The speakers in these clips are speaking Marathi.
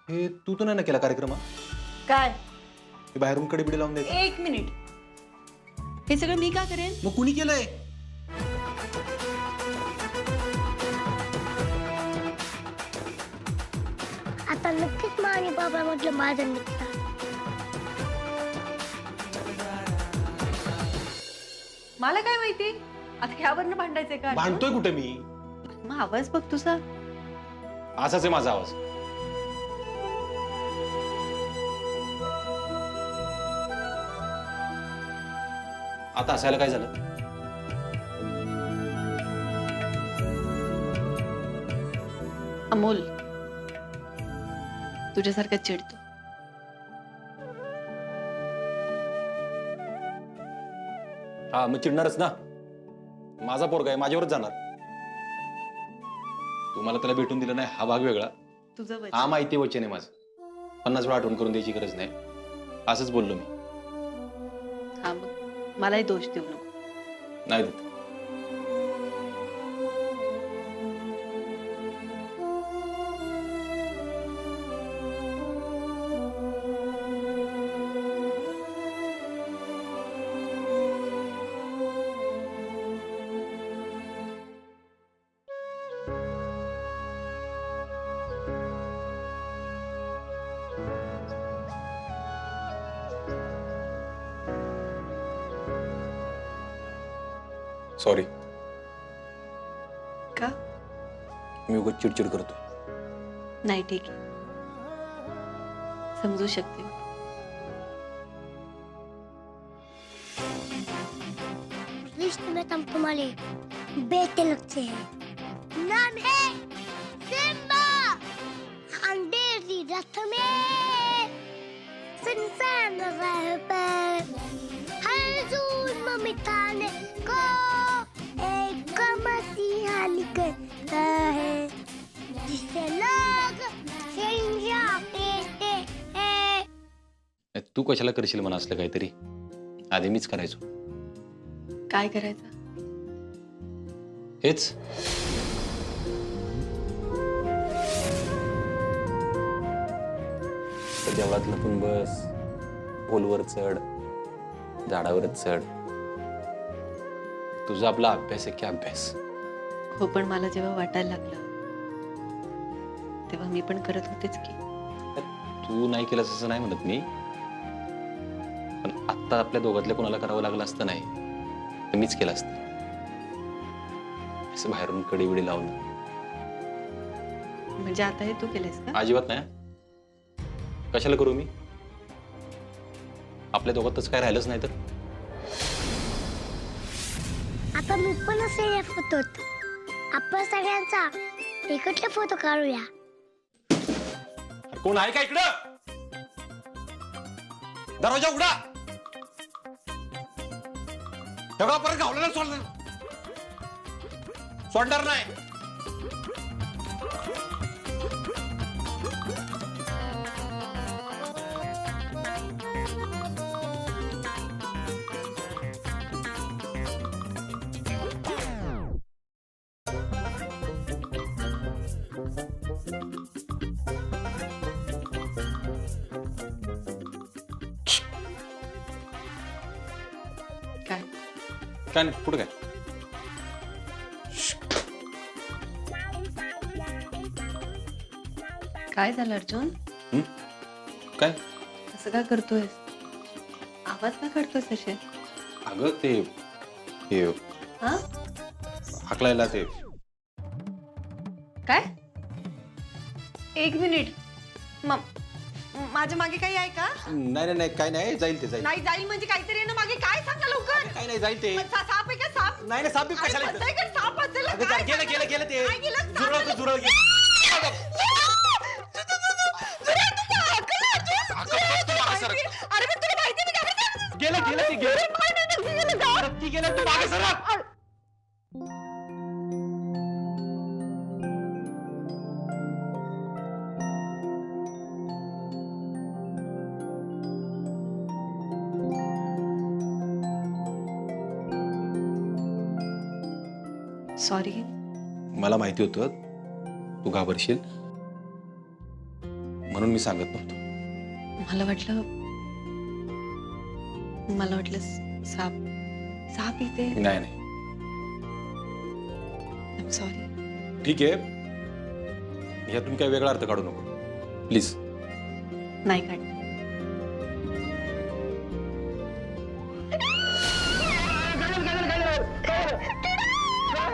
हे तू तर नाही ना केला कार्यक्रम हा? काय हे बाहेरून कडीबिडी लावून द्यायचं. एक मिनिट, हे सगळं मी का करेन? मग कुणी केलंय? आता नक्कीच मा आणि बाबा म्हटलं माझं निघतात. मला काय माहिती आता ह्यावरनं भांडायचंय का? भांडतोय कुठे मी? मग आवाज बघ तुझा. असाच आहे माझा आवाज. आता हसायला काय झालं? अमोल तुझ्यासारखा चिडतो. हा मग चिडणारच ना. माझा पोरगा आहे, माझ्यावरच जाणार. तुम्हाला त्याला भेटून दिलं नाही हा भाग वेगळा. तुझं हा वचन. माहिती वचन आहे माझं. 50 वेळा आठवण करून द्यायची गरज नाही. असंच बोललो मी. हा मग मलाही दोष देऊ नको. नाही देत. सॉरी. का? मी उगाच चिडचिड करतो. नाही ठीक आहे, समजू शकते. रिश्ते में तुम तुम्हारे बेटे लगते हैं. नाम है सिम्बा. अंधेरी रात में सुनसान राह पर हर जुल्म मिटाने को एक मसीहा निकलता है जिसे लोग शहंशाह कहते हैं. तू कशाला करशील म्हणा असलं काहीतरी? आधी मीच करायचो. काय करायचं? हेच. देवळात लपून बस, पोलवर चढ, झाडावरच चढ. तुझा आपला अभ्यास आहे की अभ्यास? हो पण मला जेव्हा वाटायला लागलं तेव्हा मी पण करत होतेच की. तू नाही केलंस असं नाही म्हणत मी, पण आत्ता आपल्या दोघातल्या कोणाला करावं लागलं असतं नाही तर मीच केलं असतं. असं बाहेरून कडीबिडी लावून. म्हणजे आता हे तू केलेस का? अजिबात नाही. कशाला करू मी? आपल्या दोघातच काय राहिलंच नाही तर. आता मी पण असे फोटो, आपण सगळ्यांचा एकत्र फोटो काढूया. अरे कोण आहे का इकडं? दरवाजा उघडा. एवढा परत घावला सोडणार नाही. काय? काय नाही, कुठं काय? काय झालं अर्जुन? काय? असं का करतोयस? आवाज का काढतोयस असे? अगं ते हे हा? हाकलायला ते. काय? एक मिनिट. माझ्या मागे काही आहे का? नाही नाही नाही काय नाही, जाईल ते जाईल. नाही जाईल म्हणजे काहीतरी आहे ना मागे. काय सांगा लवकर. काय नाही, जाईल ते. साप आहे का? साप? नाही नाही, साप बीप अरे, कशाला म्हणताय का साप असेल? अगं, काय गेलं सांगा? गेलं गेलं ते. काय गेलं? साप जुरळ गेलं? जुरळ गेलं. अरे पण तुला माहिती आहे मी घाबरते. गेलं गेलं ते गेलं. नक्की गेलं, तू मागे सरक. सॉरी. मला माहिती होतं तू घाबरशील म्हणून मी सांगत नव्हतो. मला वाटलं साप साप इथे. नाही नाही, सॉरी. ठीक आहे, ह्यातून काही वेगळा अर्थ काढू नको प्लीज. नाही काढ.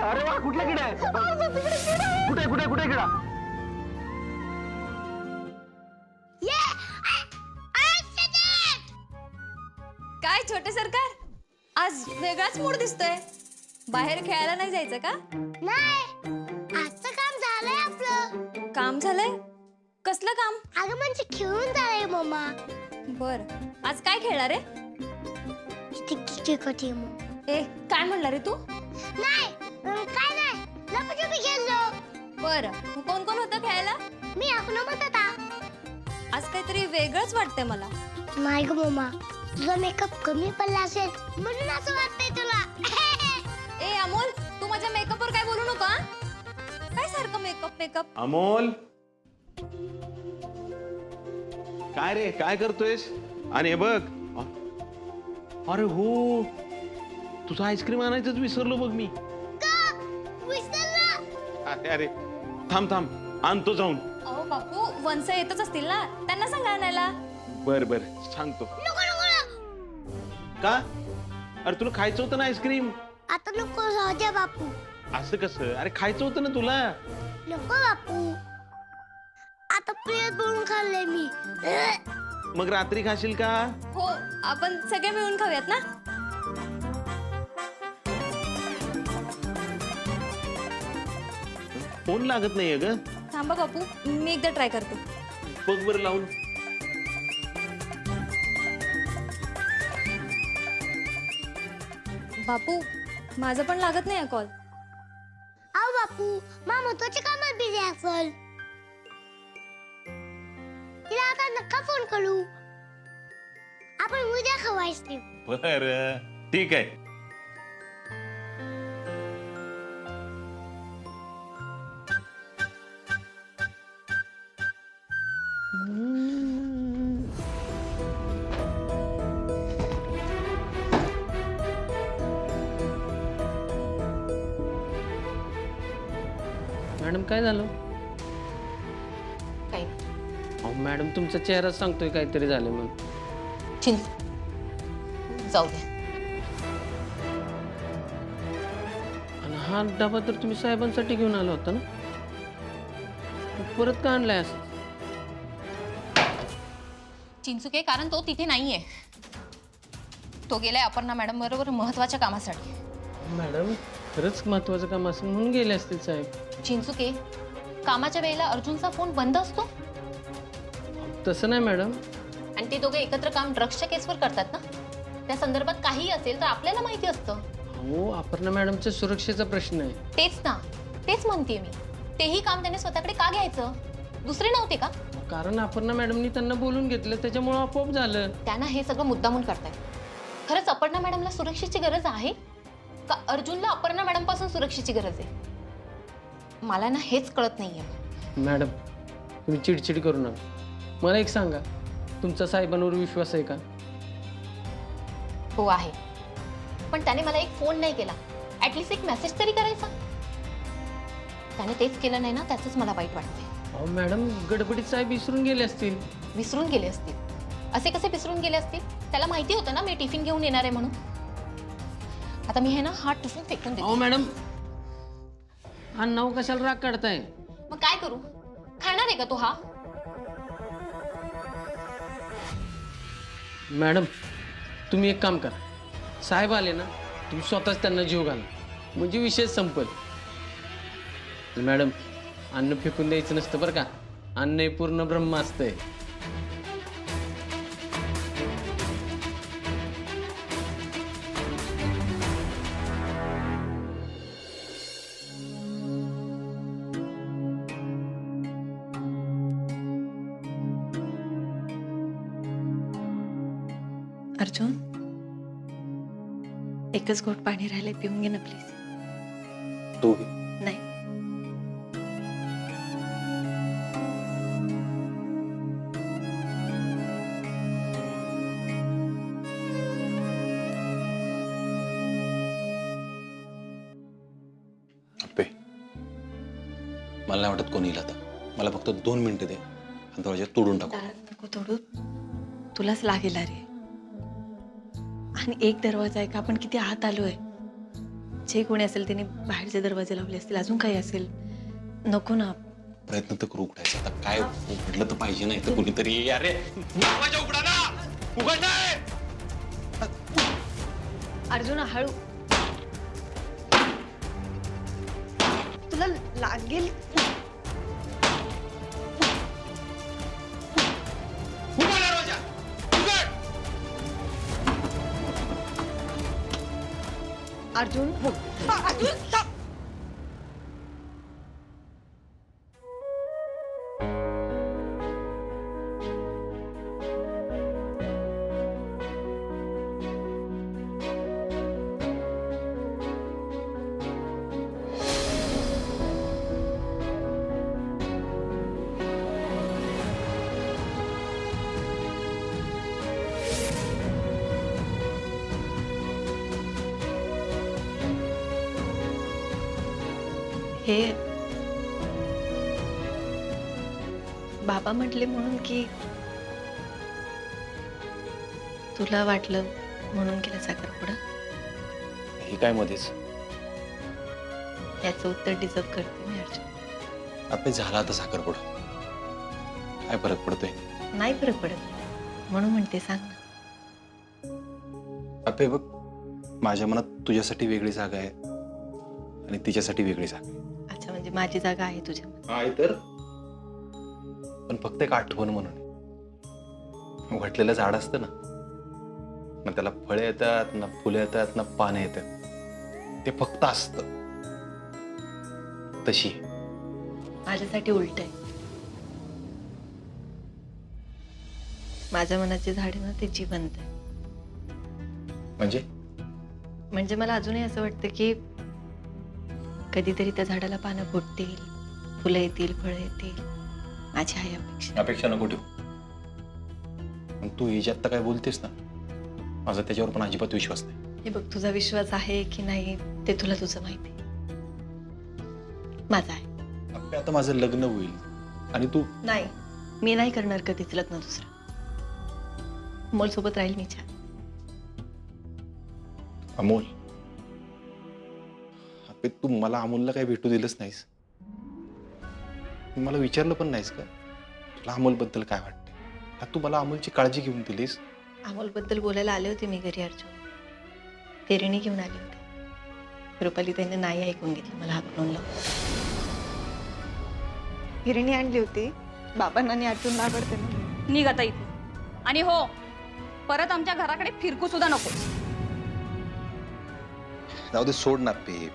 अरे वा, कुठला किडा आहे? कुठे कुठे कुठे किडा? काय छोटे सरकार, आज वेगळाच मूड दिसतोय. बाहेर खेळायला नाही जायचं का? नाही, आजचं काम झालंय आपलं. काम झालंय? कसलं काम? अगं म्हणजे खेळून झालंय मम्मा. बर, आज काय खेळणार रे? नाही, काय म्हणला रे तू? काय नाही, लपाछपी खेळलो. बर, कोण कोण होतं खेळायला? मी आपण म्हणता. आज काहीतरी वेगळंच वाटतंय मला. नाही ग मम्मा, तुझा मेकअप कमी पडला असेल म्हणून असं वाटतंय तुला. ए अमोल, तू माझ्या मेकअपवर काय बोलू नको हा? काय सारखं मेकअप मेकअप? अमोल, काय रे, काय करतोयस? आणि हे बघ, अरे हो, तुझं आईस्क्रीम आणायचंच विसरलो बघ मी. अरे अरे, थांब थांब, आणतो जाऊन. अहो बापू, वंस येतच असतील ना, त्यांना सांगा आणायला. बर बर, सांगतो. का? अरे तुला खायचं होतं ना आईस्क्रीम. आता नको राहू द्या बापू. असं कसं? अरे खायचं होतं ना तुला. नको बापू, आता प्लेट बनवून खाल्ले मी. मग रात्री खाशील का? हो, आपण सगळे मिळून खाऊयात ना. फोन लागत नाहीये ग. थांबा बापू, मी एकदा ट्राय करते. बघ बरं लावून. बापू, माझं पण लागत नाही कॉल. अहो बापू, मा महत्वाच्या कामात बिझी असल. तिला आता नका फोन करू. आपण उद्या खाऊ आईस्क्रीम. बर, ठीक आहे. मॅडम काय झालं? काय अहो मॅडम, तुमचा चेहरा सांगतोय काहीतरी झालं म्हणून. जाऊ दे. आणि हा डबा तर तुम्ही साहेबांसाठी घेऊन आला होता ना, परत का आणलाय असं? चिंचुके, कारण तो तिथे नाहीये. तो गेलाय अपर्णा मॅडम बरोबर महत्वाच्या कामासाठी. मॅडम, खरंच महत्वाचं काम असं म्हणून गेले असतील साहेब. चिंचुके, कामाच्या वेळेला अर्जुनचा फोन बंद असतो तसं नाही मॅडम. आणि ते दोघे एकत्र काम ड्रग्सच्या केसवर करतात ना. त्या संदर्भात काही असेल तर आपल्याला माहिती असतं. हो, अपर्णा मॅडमच्या सुरक्षेचा प्रश्न आहे. तेच ना, तेच म्हणतेय मी. तेही काम त्याने स्वतःकडे का घ्यायचं? दुसरे नव्हते का? कारण अपर्णा मॅडमनी त्यांना बोलून घेतलं, त्याच्यामुळे आपोआप झालं. त्यांना हे सगळं मुद्दामून करतायत. खरंच अपर्णा मॅडमला सुरक्षेची गरज आहे का अर्जुनला अपर्णा मॅडम पासून सुरक्षेची गरज आहे? मला ना हेच कळत नाहीये. मॅडम, तुम्ही चिडचिड करू नका. मला एक सांगा, तुमचा साहेबांवर विश्वास आहे का? हो आहे, पण त्याने मला एक फोन नाही केला. ऍटलीस्ट एक मेसेज तरी करायचा. त्याने तेच केलं नाही ना, त्याचंच मला वाईट वाटतंय. अहो मॅडम, गडबडीत साहेब विसरून गेले असतील. विसरून गेले असतील? असे कसे विसरून गेले असतील? त्याला माहिती होतं ना मी टिफिन घेऊन येणार आहे म्हणून. आता मी हे ना हा टिफिन फेकून देते. अहो मॅडम, हा नाव कशाला राग काढताय? मग काय करू? खाणार आहे का तो हा? मॅडम, तुम्ही एक काम करा. साहेब आले ना, तुम्ही स्वतःच त्यांना जीव घाला, म्हणजे विषय संपल. मॅडम, अन्न फेकून द्यायचं नसतं बरं का. अन्न हे पूर्ण ब्रह्म असतंय. अर्जुन, एकच घोट पाणी राहिले, पिऊन घे ना प्लीज. तू घे. नाही, मला नाही वाटत कोणी येईल आता. मला फक्त 2 मिनिटं दे आणि दरवाजा तोडून टाकू. दार नको तोडू, तुलाच लागेल रे. आणि एक दरवाजा आहे का, आपण किती आत आलोय. जे कोणी असेल त्याने बाहेरचे दरवाजे लावले असतील, अजून काही असेल. नको ना. प्रयत्न तर करू उघडायचा. आता काय उघडलं तर पाहिजे, नाही तर कोणीतरी ये. अरे दरवाजा उघडा ना, उघडणार. अर्जुन हळू, तुला लागेल. उघड दरवाजा, उघड. अर्जुन हो. अर्जुन stop. हे बाबा म्हटले म्हणून की तुला वाटलं म्हणून केलं साखरपुडा? हे काय मध्येच याचं उत्तर डिझर्व करते मी अर्जुन. आपले झाला आता साखरपुडा. काय फरक पडतोय? नाही फरक पडत म्हणून म्हणते, सांग ना. आपे बघ, माझ्या मनात तुझ्यासाठी वेगळी जागा आहे आणि तिच्यासाठी वेगळी जागा आहे. अच्छा, म्हणजे माझी जागा आहे तुझ्या मनात. आहे तर, पण फक्त एक आठवण म्हणून. घटलेलं झाड असतं ना, ना त्याला फळे येतात, ना फुलं येतात, ना पाने येतात. ते फक्त असतं. तशी आहे. माझ्यासाठी उलट आहे. माझ्या मनाचे झाड आहे ना, ते जिवंत आहे. म्हणजे मला अजूनही असं वाटतं की कधीतरी त्या झाडाला पानं फुटतील, फुलं येतील, फळं येतील. माझी आहे अपेक्षा. अपेक्षा नको ठेवू. पण तू ही जे आत्ता काय बोलतेस ना, माझा त्याच्यावर पण अजिबात विश्वास नाही. हे बघ, तुझा विश्वास आहे की नाही ते तुला तुझं माहिती. माझा आहे. आपे, आता माझं लग्न होईल आणि तू नाही, मी नाही करणार कधीच लग्न दुसरं. अमोल सोबत राहील मी छान. अमोल, आपे तू मला अमोलला काही भेटू दिलंच नाहीस. मला विचारलं पण नाहीस का तुला अमोल बद्दल काय वाटतं? हा, तू मला अमोलची काळजी घेऊन दिलीस. अमोल बद्दल बोलायला आले होते मी घरी अर्जुन. फेरीने घेऊन आले होते. रुपाली त्यांनी नाही ऐकून घेतलं, मला हाकलून लावलं. फेरीने आणली होती. बाबांना आणि अर्जुन आवडते ना. निघ आता इथे. आणि हो, परत आमच्या घराकडे फिरकू सुद्धा नको. जाऊ दे, सोड ना पे.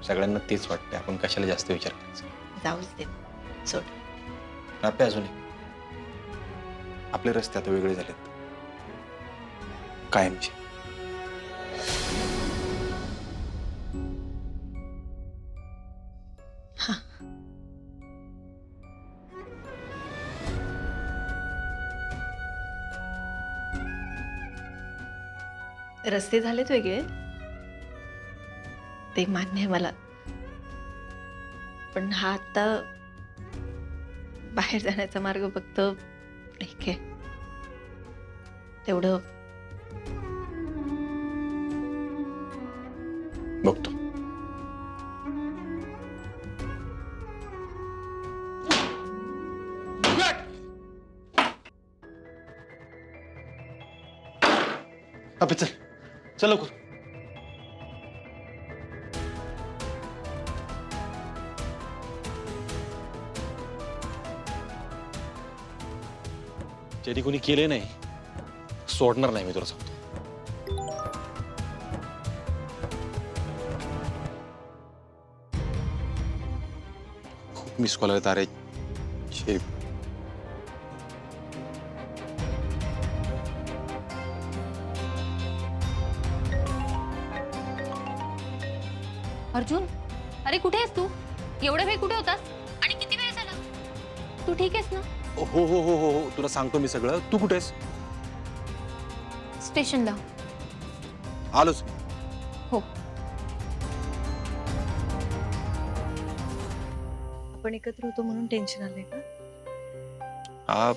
सगळ्यांना तेच वाटतं, आपण कशाला जास्त विचार करायचा. जाऊच दे, सोड. आपे, अजूनही आपले रस्ते आता वेगळे झालेत कायमचे. रस्ते झालेत वेगळे, ते मान्य आहे मला. पण हा आता बाहेर जाण्याचा मार्ग फक्त एक आहे. तेवढं बघतो. अबे चल, चल लवकर. ज्यांनी कोणी केले नाही, सोडणार नाही मी, तुला सांगतो. खूप मिस कॉल आहेत. अरे शेप, अर्जुन, अरे कुठे आहेस तू? एवढा वेळ कुठे होतास आणि किती वेळ झाला? तू ठीक आहेस ना? हो हो हो हो हो, तुला सांगतो मी सगळं. तू कुठे आहेस? स्टेशनला. आलोच. हो. आपण एकत्र होतो म्हणून टेन्शन आलंय का? हा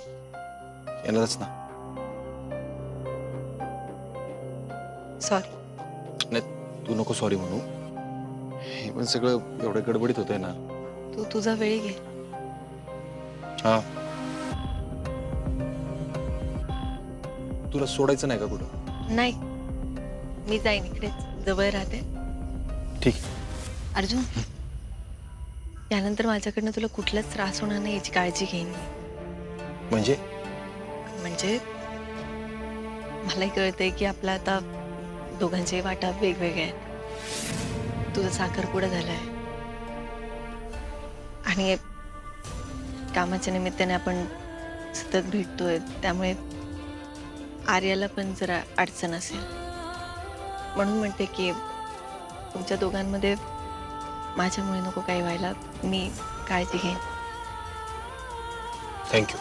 येणारच ना. सॉरी. नाही तू नको सॉरी म्हणू. हे पण सगळं एवढं गडबडीत होतंय ना. तू तुझा वेळ घे. हा तुला सोडायचं नाही का कुठं? नाही, मी जाईन, इकडेच जवळ राहते. ठीक. अर्जुन, यानंतर माझ्याकडनं तुला कुठलाच त्रास होणार नाही याची काळजी घेईन मी. म्हणजे म्हणजे मलाही कळतंय की आपला आता दोघांचे वाटा वेगवेगळे आहेत. तुझा साखरपुडा झालाय आणि कामाच्या निमित्ताने आपण सतत भेटतोय, त्यामुळे आर्याला पण जरा अडचण असेल. म्हणून म्हणते की तुमच्या दोघांमध्ये माझ्यामुळे नको काही व्हायला. मी काळजी घेईन. थँक्यू.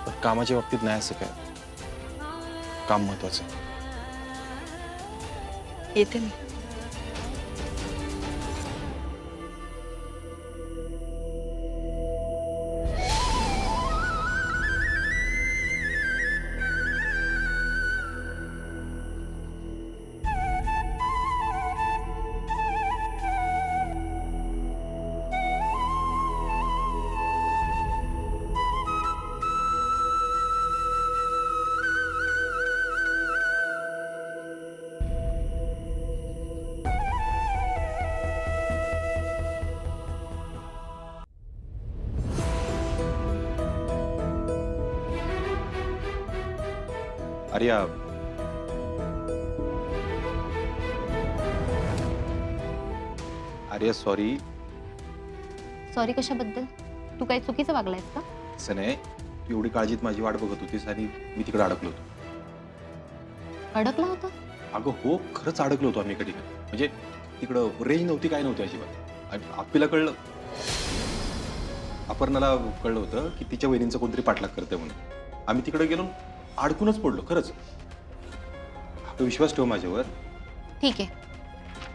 पण कामाच्या बाबतीत नाही असं काय. काम महत्वाचं. येते मी. आर्या, आर्या सॉरी. सॉरी कशाबद्दल? तू काही चुकीचं वागलायस का? असं नाही. तू एवढी काळजीत माझी वाट बघत होतीस आणि मी तिकडे अडकलो होतो. अडकला होता? अगं हो, खरंच अडकलो होतो आम्ही कधी. म्हणजे तिकडं रेंज नव्हती, काय नव्हती अजिबात. आणि आपल्याला कळलं, अपर्णाला कळलं होतं की तिच्या वहिनींचा कोणतरी पाठलाग करतंय म्हणून. आम्ही तिकडे गेलो, अडकूनच पडलो खरंच. आता विश्वास ठेव माझ्यावर. ठीक आहे,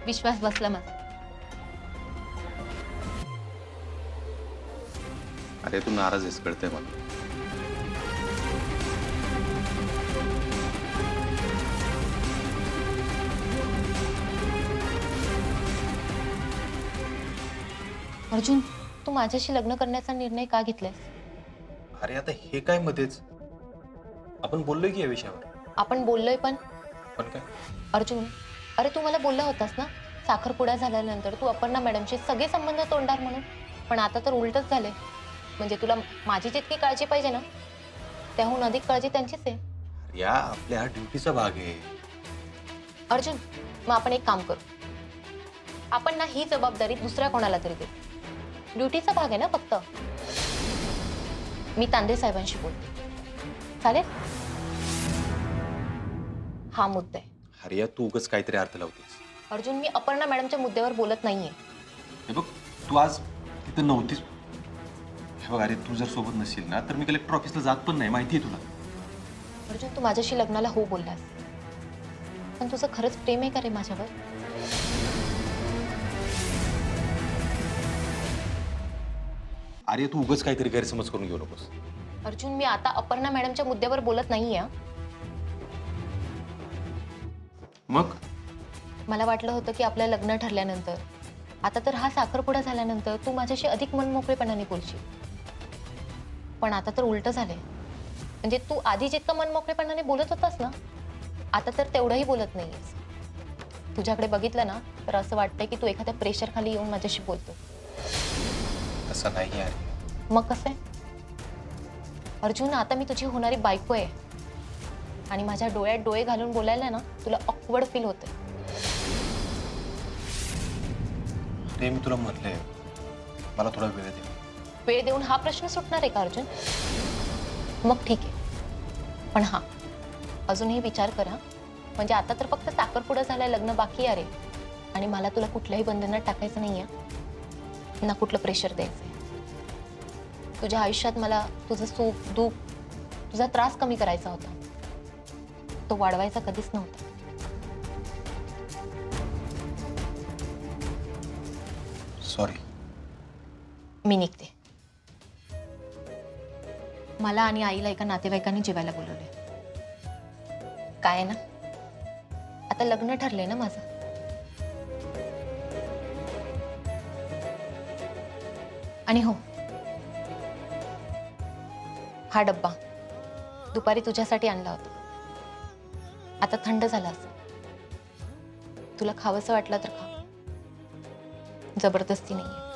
विश्वास बसला माझा. अरे तू नाराज आहेस कळतंय मला. अर्जुन, तू माझ्याशी लग्न करण्याचा निर्णय का घेतलायस? अरे आता हे काय मध्येच? आपण बोललोय की या विषयावर. आपण बोललोय पण काय? अर्जुन, अरे तू मला बोलला होतास ना साखरपुडा झाल्यानंतर तू अपर्णा मॅडमचे सगळे संबंध तोडणार म्हणून. पण आता तर उलटच झाले. म्हणजे तुला माझी जितकी काळजी पाहिजे ना त्याहून अधिक काळजी त्यांचीच आहे. या आपल्या ड्युटीचा भाग आहे. अर्जुन, मग आपण एक काम करू. आपण ना ही जबाबदारी दुसऱ्या कोणाला तरी देऊ. ड्युटीचा भाग आहे ना फक्त. मी तांदे साहेबांशी बोलते, चालेल? हा मुद्दा आहे. अरे या तू उगाच काहीतरी अर्थ लावतेस. अर्जुन, मी अपर्णा मॅडमच्या मुद्द्यावर बोलत नाहीये. हे बघ, तू आज तिथं नव्हतीस. हे बघ अरे, तू जर सोबत नसेल ना तर मी कलेक्टर ऑफिसला जात पण नाही, माहिती आहे तुला. अर्जुन, तू माझ्याशी लग्नाला हो बोललास, पण तुझं खरंच प्रेम आहे का रे माझ्यावर? अरे तू उगाच काहीतरी गैरसमज करून घेऊ नकोस. अर्जुन, मी आता अपर्णा मॅडमच्या मुद्द्यावर बोलत नाहीये. मग मला वाटलं होतं की आपलं लग्न ठरल्यानंतर, आता तर हा साखरपुडा झाल्यानंतर तू माझ्याशी अधिक मनमोकळेपणाने बोलशील. पण आता तर उलट झालंय. म्हणजे तू आधी जितकं मनमोकळेपणाने बोलत होतास ना, आता तर तेवढंही बोलत नाहीयेस. तुझ्याकडे बघितलं ना तर असं वाटतंय की तू एखाद्या प्रेशर खाली येऊन माझ्याशी बोलतो. असं नाही आहे. मग कसं आहे? अर्जुन, आता मी तुझी होणारी बायको आहे आणि माझ्या डोळ्यात डोळे घालून बोलायला ना तुला ऑकवर्ड फील होतंय. ते मी तुला म्हटलंय, मला थोडा वेळ दे. वेळ देऊन हा प्रश्न सुटणार आहे का अर्जुन? मग ठीक आहे, पण हा अजूनही विचार करा. म्हणजे आता तर फक्त साखरपुडा झालाय, लग्न बाकी आहे रे. आणि मला तुला कुठल्याही बंधनात टाकायचं नाहीये ना, कुठलं प्रेशर द्यायचंय. तुझ्या आयुष्यात मला तुझं सुख दुःख, तुझा त्रास कमी करायचा होता, तो वाढवायचा कधीच नव्हता. सॉरी. मी निघते. मला आणि आईला एका नातेवाईकांनी जेवायला बोलवले. काय आहे ना, आता लग्न ठरलंय ना माझं. आणि हो, हा डब्बा दुपारी तुझ्यासाठी आणला होता. आता थंड झाला असं. तुला खावंसं वाटलं तर खा, जबरदस्ती नाहीये.